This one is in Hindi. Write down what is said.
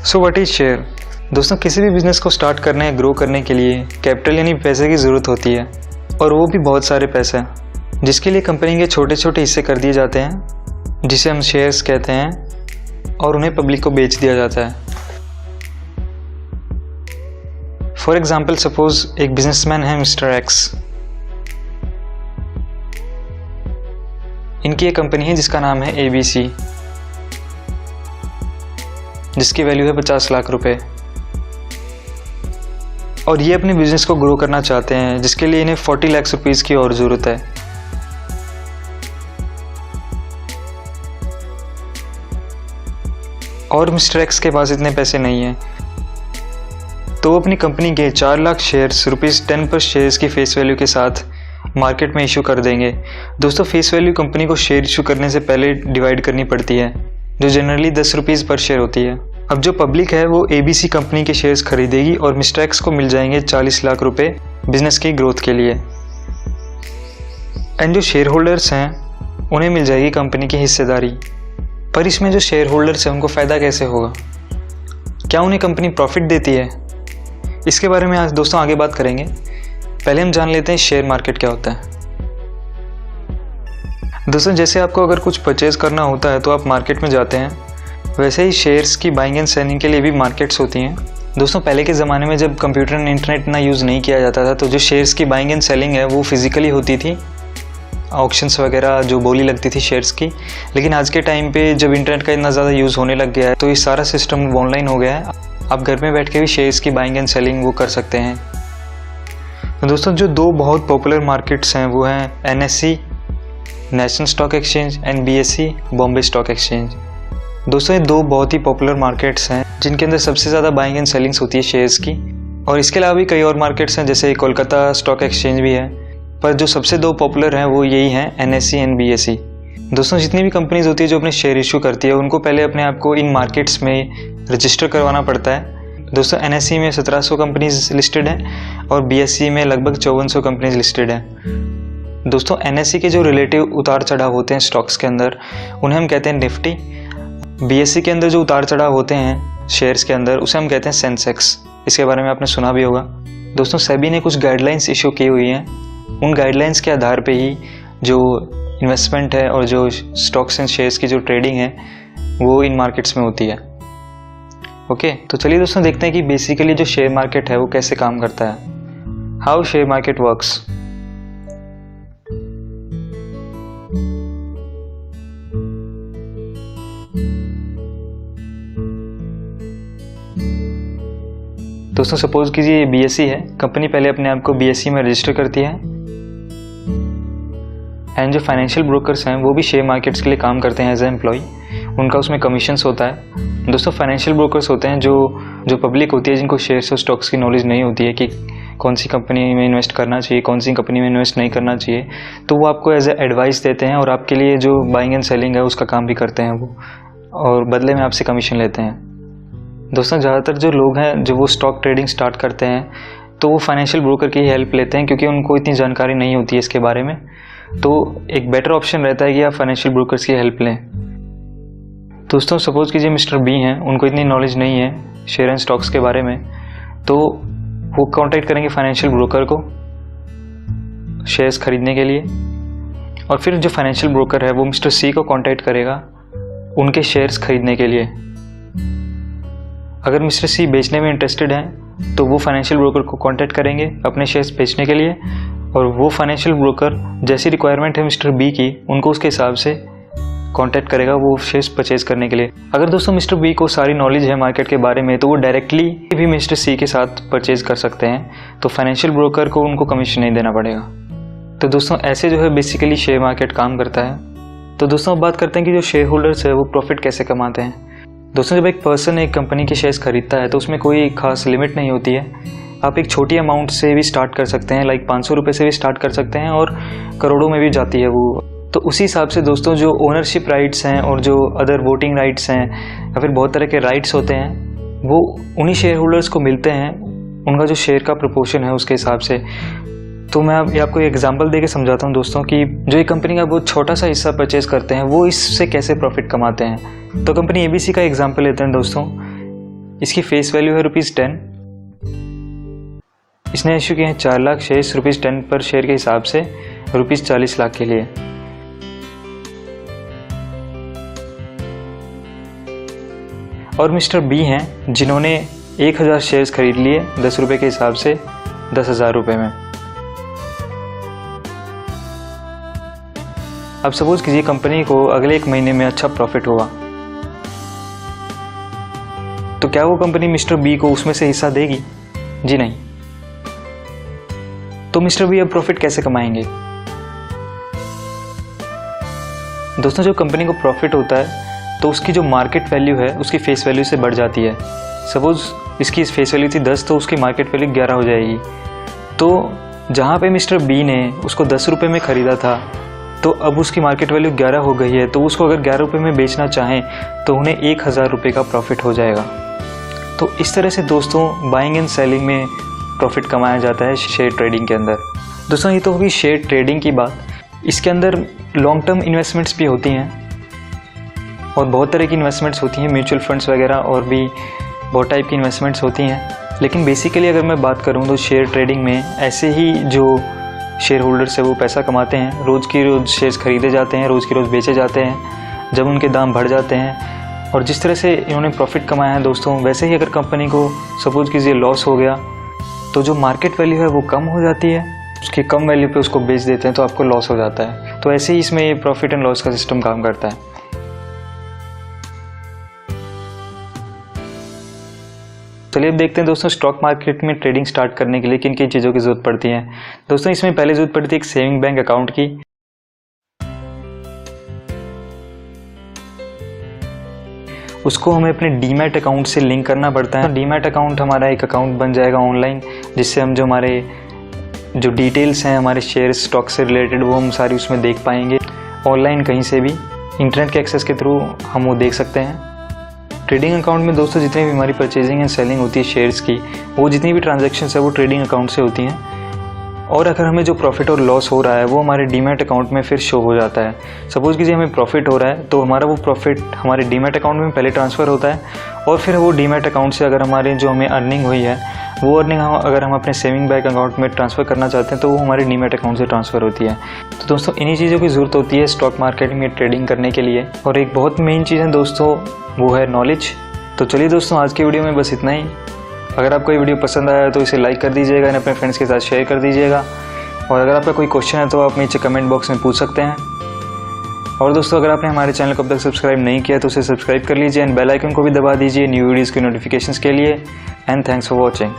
So what is share. दोस्तों, किसी भी बिजनेस को स्टार्ट करने या ग्रो करने के लिए कैपिटल यानी पैसे की ज़रूरत होती है, और वो भी बहुत सारे पैसे, जिसके लिए कंपनी के छोटे छोटे हिस्से कर दिए जाते हैं जिसे हम शेयर्स कहते हैं, और उन्हें पब्लिक को बेच दिया जाता है। फॉर एग्जाम्पल, सपोज एक बिजनेसमैन है मिस्टर एक्स। इनकी एक कंपनी है जिसका नाम है ABC, जिसकी वैल्यू है 50 लाख रुपए, और ये अपने बिजनेस को ग्रो करना चाहते हैं, जिसके लिए इन्हें 40 लाख रुपीज़ की और ज़रूरत है। और मिस्टर एक्स के पास इतने पैसे नहीं हैं, तो वो अपनी कंपनी के 4 लाख शेयर्स ₹10 पर शेयर्स की फेस वैल्यू के साथ मार्केट में इशू कर देंगे। दोस्तों, फेस वैल्यू कंपनी को शेयर इशू करने से पहले डिवाइड करनी पड़ती है, जो जनरली ₹10 पर शेयर होती है। अब जो पब्लिक है वो ABC कंपनी के शेयर्स खरीदेगी और मिस्टर एक्स को मिल जाएंगे 40 लाख रुपए बिजनेस की ग्रोथ के लिए। एंड जो शेयर होल्डर्स हैं उन्हें मिल जाएगी कंपनी की हिस्सेदारी। पर इसमें जो शेयर होल्डर्स हैं उनको फ़ायदा कैसे होगा? क्या उन्हें कंपनी प्रॉफिट देती है? इसके बारे में आज दोस्तों आगे बात करेंगे। पहले हम जान लेते हैं शेयर मार्केट क्या होता है। दोस्तों, जैसे आपको अगर कुछ परचेज करना होता है तो आप मार्केट में जाते हैं, वैसे ही शेयर्स की बाइंग एंड सेलिंग के लिए भी मार्केट्स होती हैं। दोस्तों, पहले के ज़माने में जब कंप्यूटर एंड इंटरनेट ना यूज़ नहीं किया जाता था, तो जो शेयर्स की बाइंग एंड सेलिंग है वो फिजिकली होती थी, ऑक्शंस वगैरह जो बोली लगती थी शेयर्स की। लेकिन आज के टाइम पे जब इंटरनेट का इतना ज़्यादा यूज़ होने लग गया है, तो ये सारा सिस्टम ऑनलाइन हो गया है। आप घर में बैठ के भी शेयर्स की बाइंग एंड सेलिंग वो कर सकते हैं। तो दोस्तों, जो दो बहुत पॉपुलर मार्केट्स हैं वो हैं NSE national stock exchange and BSE Bombay stock exchange. दोस्तों, ये दो बहुत ही पॉपुलर मार्केट्स हैं जिनके अंदर सबसे ज़्यादा बाइंग एंड सेलिंग्स होती है शेयर्स की। और इसके अलावा भी कई और मार्केट्स हैं, जैसे कोलकाता स्टॉक एक्सचेंज भी है, पर जो सबसे दो पॉपुलर हैं वो यही हैं NSE एंड BSE। दोस्तों, जितनी भी कंपनीज होती है जो अपने शेयर इशू करती है, उनको पहले अपने आप को इन मार्केट्स में रजिस्टर करवाना पड़ता है। दोस्तों, NSE में 1700 कंपनीज लिस्टेड हैं और BSE में लगभग 5400 कंपनीज लिस्टेड हैं। दोस्तों, NSE के जो रिलेटिव उतार चढ़ाव होते हैं स्टॉक्स के अंदर, उन्हें हम कहते हैं निफ्टी। BSE के अंदर जो उतार चढ़ाव होते हैं शेयर्स के अंदर, उसे हम कहते हैं सेंसेक्स। इसके बारे में आपने सुना भी होगा। दोस्तों, सेबी ने कुछ गाइडलाइंस इशू की हुई हैं। उन गाइडलाइंस के आधार पे ही जो इन्वेस्टमेंट है और जो स्टॉक्स एंड शेयर्स की जो ट्रेडिंग है वो इन मार्केट्स में होती है। ओके, तो चलिए दोस्तों देखते हैं कि बेसिकली जो शेयर मार्केट है वो कैसे काम करता है। How share market works. दोस्तों, सपोज कीजिए ये BSE है। कंपनी पहले अपने आप को BSE में रजिस्टर करती है, एंड जो फाइनेंशियल ब्रोकर्स हैं वो भी शेयर मार्केट्स के लिए काम करते हैं एज ए एम्प्लॉय। उनका उसमें कमीशंस होता है। दोस्तों, फाइनेंशियल ब्रोकर्स होते हैं जो पब्लिक होती है, जिनको शेयर्स और स्टॉक्स की नॉलेज नहीं होती है कि कौन सी कंपनी में इन्वेस्ट करना चाहिए, कौन सी कंपनी में इन्वेस्ट नहीं करना चाहिए। तो वो आपको एज ए एडवाइस देते हैं और आपके लिए जो बाइंग एंड सेलिंग है उसका काम भी करते हैं वो, और बदले में आपसे कमीशन लेते हैं। दोस्तों, ज़्यादातर जो लोग हैं जो वो स्टॉक ट्रेडिंग स्टार्ट करते हैं, तो वो फाइनेंशियल ब्रोकर की हेल्प लेते हैं, क्योंकि उनको इतनी जानकारी नहीं होती है इसके बारे में। तो एक बेटर ऑप्शन रहता है कि आप फाइनेंशियल ब्रोकर्स की हेल्प लें। दोस्तों, सपोज कीजिए मिस्टर B हैं, उनको इतनी नॉलेज नहीं है शेयर एंड स्टॉक्स के बारे में, तो वो कांटेक्ट करेंगे फाइनेंशियल ब्रोकर को शेयर्स खरीदने के लिए, और फिर जो फाइनेंशियल ब्रोकर है वो मिस्टर C को कांटेक्ट करेगा उनके शेयर्स खरीदने के लिए। अगर मिस्टर C बेचने में इंटरेस्टेड हैं तो वो फाइनेंशियल ब्रोकर को कांटेक्ट करेंगे अपने शेयर्स बेचने के लिए, और वो फाइनेंशियल ब्रोकर जैसी रिक्वायरमेंट है मिस्टर B की, उनको उसके हिसाब से कांटेक्ट करेगा वो शेयर्स परचेज करने के लिए। अगर दोस्तों मिस्टर B को सारी नॉलेज है मार्केट के बारे में, तो वो डायरेक्टली भी मिस्टर C के साथ परचेज कर सकते हैं, तो फाइनेंशियल ब्रोकर को उनको कमीशन नहीं देना पड़ेगा। तो दोस्तों, ऐसे जो है बेसिकली शेयर मार्केट काम करता है। तो दोस्तों, अब बात करते हैं कि जो शेयर होल्डर्स है वो प्रॉफिट कैसे कमाते हैं। दोस्तों, जब एक पर्सन एक कंपनी के शेयर्स खरीदता है तो उसमें कोई खास लिमिट नहीं होती है। आप एक छोटी अमाउंट से भी स्टार्ट कर सकते हैं, लाइक 500 रुपये से भी स्टार्ट कर सकते हैं, और करोड़ों में भी जाती है वो। तो उसी हिसाब से दोस्तों, जो ओनरशिप राइट्स हैं और जो अदर वोटिंग राइट्स हैं या फिर बहुत तरह के राइट्स होते हैं, वो उन्हीं शेयर होल्डर्स को मिलते हैं, उनका जो शेयर का प्रोपोर्शन है उसके हिसाब से। तो मैं आपको एक एग्जांपल देके समझाता हूँ दोस्तों कि जो एक कंपनी का बहुत छोटा सा हिस्सा परचेज करते हैं वो इससे कैसे प्रॉफिट कमाते हैं। तो कंपनी ABC का एग्जांपल लेते हैं दोस्तों। इसकी फेस वैल्यू है ₹10। इसने इशू किए हैं 4 लाख शेयर्स ₹10 पर शेयर के हिसाब से ₹40 लाख के लिए। और मिस्टर बी हैं जिन्होंने 1000 शेयर्स खरीद लिए 10 रुपये के हिसाब से 10,000 रुपये में। अब सपोज कीजिए कंपनी को अगले 1 महीने में अच्छा प्रॉफिट हुआ, तो क्या वो कंपनी मिस्टर बी को उसमें से हिस्सा देगी? जी नहीं। तो मिस्टर बी अब प्रॉफिट कैसे कमाएंगे? दोस्तों, जब कंपनी को प्रॉफिट होता है तो उसकी जो मार्केट वैल्यू है उसकी फेस वैल्यू से बढ़ जाती है। सपोज इसकी फेस वैल्यू थी 10, तो उसकी मार्केट वैल्यू 11 हो जाएगी। तो जहाँ पे मिस्टर बी ने उसको 10 रुपये में ख़रीदा था, तो अब उसकी मार्केट वैल्यू 11 हो गई है, तो उसको अगर 11 रुपये में बेचना चाहें तो उन्हें 1000 रुपये का प्रॉफिट हो जाएगा। तो इस तरह से दोस्तों बाइंग एंड सेलिंग में प्रॉफिट कमाया जाता है शेयर ट्रेडिंग के अंदर। दोस्तों, ये तो होगी शेयर ट्रेडिंग की बात। इसके अंदर लॉन्ग टर्म इन्वेस्टमेंट्स भी होती हैं और बहुत तरह की इन्वेस्टमेंट्स होती हैं, म्यूचुअल फंड्स वगैरह और भी बहुत टाइप की इन्वेस्टमेंट्स होती हैं। लेकिन बेसिकली अगर मैं बात करूं तो शेयर ट्रेडिंग में ऐसे ही जो शेयर होल्डर्स है वो पैसा कमाते हैं, रोज़ की रोज़ शेयर्स खरीदे जाते हैं, रोज़ की रोज़ बेचे जाते हैं जब उनके दाम बढ़ जाते हैं। और जिस तरह से इन्होंने प्रॉफिट कमाया है दोस्तों, वैसे ही अगर कंपनी को सपोज कीजिए लॉस हो गया, तो जो मार्केट वैल्यू है वो कम हो जाती है, उसकी कम वैल्यू पे उसको बेच देते हैं तो आपको लॉस हो जाता है। तो ऐसे ही इसमें ये प्रॉफिट एंड लॉस का सिस्टम काम करता है। चलिए अब देखते हैं दोस्तों स्टॉक मार्केट में ट्रेडिंग स्टार्ट करने के लिए किन किन चीज़ों की ज़रूरत पड़ती है। दोस्तों, इसमें पहले ज़रूरत पड़ती है एक सेविंग बैंक अकाउंट की। उसको हमें अपने डीमैट अकाउंट से लिंक करना पड़ता है। डीमैट अकाउंट हमारा एक अकाउंट बन जाएगा ऑनलाइन, जिससे हम जो हमारे जो डिटेल्स हैं हमारे शेयर स्टॉक से रिलेटेड वो हम सारी उसमें देख पाएंगे ऑनलाइन, कहीं से भी इंटरनेट के एक्सेस के थ्रू हम वो देख सकते हैं। ट्रेडिंग अकाउंट में दोस्तों जितनी भी हमारी परचेजिंग एंड सेलिंग होती है शेयर्स की, वो जितनी भी ट्रांजैक्शंस है वो ट्रेडिंग अकाउंट से होती हैं। और अगर हमें जो प्रॉफिट और लॉस हो रहा है वो हमारे डीमैट अकाउंट में फिर शो हो जाता है। सपोज कीजिए हमें प्रॉफिट हो रहा है तो हमारा वो प्रॉफिट हमारे डीमैट अकाउंट में पहले ट्रांसफ़र होता है, और फिर वो डीमैट अकाउंट से अगर हमारे जो हमें अर्निंग हुई है वो अर्निंग अगर हम अपने सेविंग बैंक अकाउंट में ट्रांसफ़र करना चाहते हैं तो वो हमारे डीमैट अकाउंट से ट्रांसफ़र होती है। तो दोस्तों, इन्हीं चीज़ों की ज़रूरत होती है स्टॉक मार्केट में ट्रेडिंग करने के लिए। और एक बहुत मेन चीज़ है दोस्तों, वो है नॉलेज। तो चलिए दोस्तों, आज की वीडियो में बस इतना ही। अगर आपको ये वीडियो पसंद आया तो इसे लाइक कर दीजिएगा और अपने फ्रेंड्स के साथ शेयर कर दीजिएगा। और अगर आपका कोई क्वेश्चन है तो आप नीचे कमेंट बॉक्स में पूछ सकते हैं। और दोस्तों, अगर आपने हमारे चैनल को अब तक सब्सक्राइब नहीं किया तो उसे सब्सक्राइब कर लीजिए एंड बेल आइकन को भी दबा दीजिए न्यू वीडियोज़ की नोटिफिकेशंस के लिए। And thanks for watching.